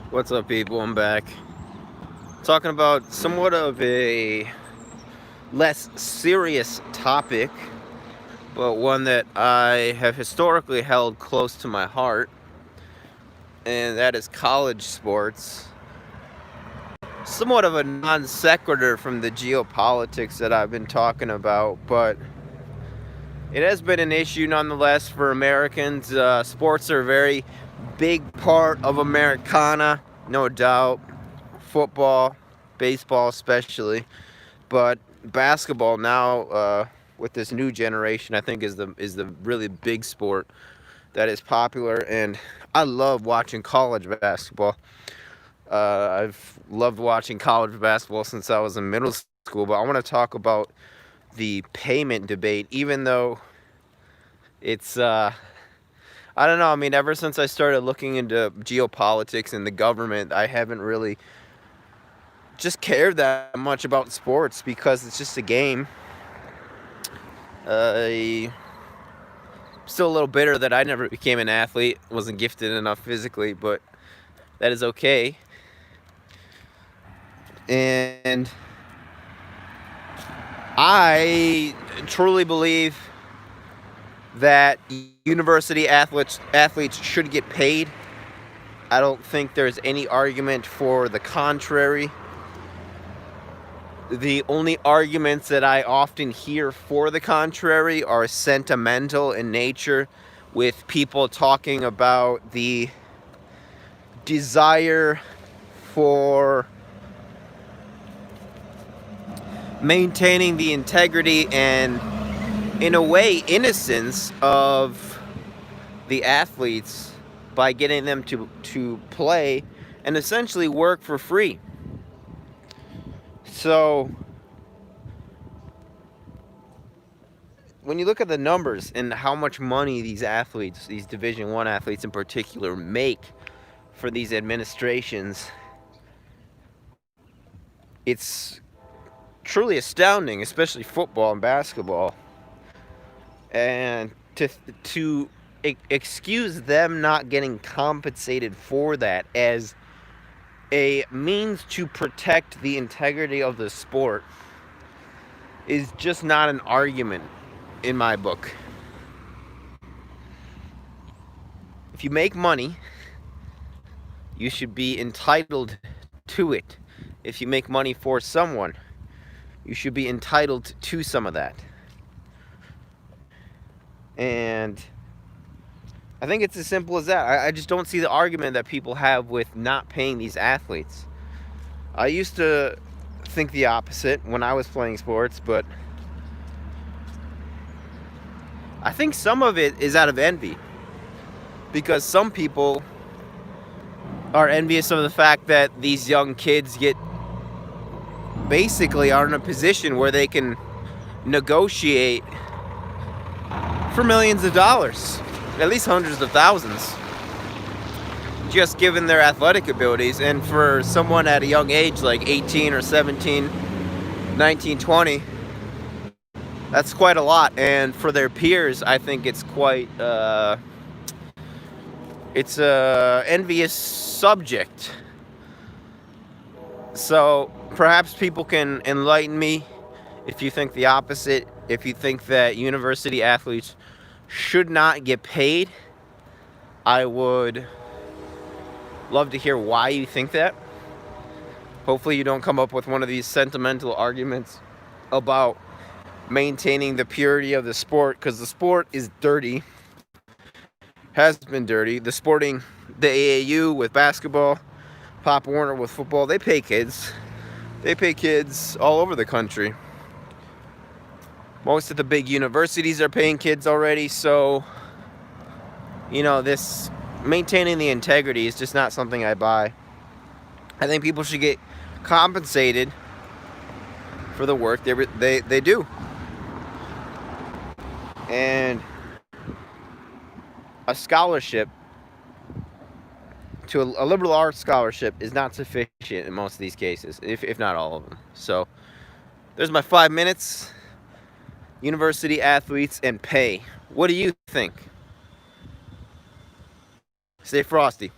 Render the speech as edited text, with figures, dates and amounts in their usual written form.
What's up, people? I'm back. Talking about somewhat of a less serious topic, but one that I have historically held close to my heart, and that is college sports. Somewhat of a non sequitur from the geopolitics that I've been talking about, but it has been an issue nonetheless for Americans. Sports are a very big part of Americana, no doubt. Football, baseball especially, but basketball now, with this new generation, I think is the really big sport that is popular, and I love watching college basketball. I've loved watching college basketball since I was in middle school, but I want to talk about the payment debate, even though it's I don't know. I mean, ever since I started looking into geopolitics and the government, I haven't really just care that much about sports because it's just a game. I'm still a little bitter that I never became an athlete, wasn't gifted enough physically, but that is okay. And I truly believe that university athletes should get paid. I don't think there's any argument for the contrary. The only arguments that I often hear for the contrary are sentimental in nature, with people talking about the desire for maintaining the integrity and, in a way, innocence of the athletes by getting them to play and essentially work for free. So when you look at the numbers and how much money these athletes, these Division I athletes in particular, make for these administrations, it's truly astounding, especially football and basketball. And to excuse them not getting compensated for that as a means to protect the integrity of the sport is just not an argument in my book. If you make money, you should be entitled to it. If you make money for someone, you should be entitled to some of that. And I think it's as simple as that. I just don't see the argument that people have with not paying these athletes. I used to think the opposite when I was playing sports, but I think some of it is out of envy, because some people are envious of the fact that these young kids basically are in a position where they can negotiate for millions of dollars, at least hundreds of thousands, just given their athletic abilities. And for someone at a young age, like 18 or 17, 19, 20, that's quite a lot. And for their peers, I think it's quite, it's a envious subject. So perhaps people can enlighten me if you think the opposite, if you think that university athletes should not get paid. I would love to hear why you think that. Hopefully you don't come up with one of these sentimental arguments about maintaining the purity of the sport, because the sport is dirty, has been dirty. The AAU with basketball, Pop Warner with football, they pay kids. They pay kids all over the country. Most of the big universities are paying kids already, so, this maintaining the integrity is just not something I buy. I think people should get compensated for the work they do. And a scholarship, to a liberal arts scholarship, is not sufficient in most of these cases, if not all of them. So there's my 5 minutes. University athletes and pay. What do you think? Stay frosty.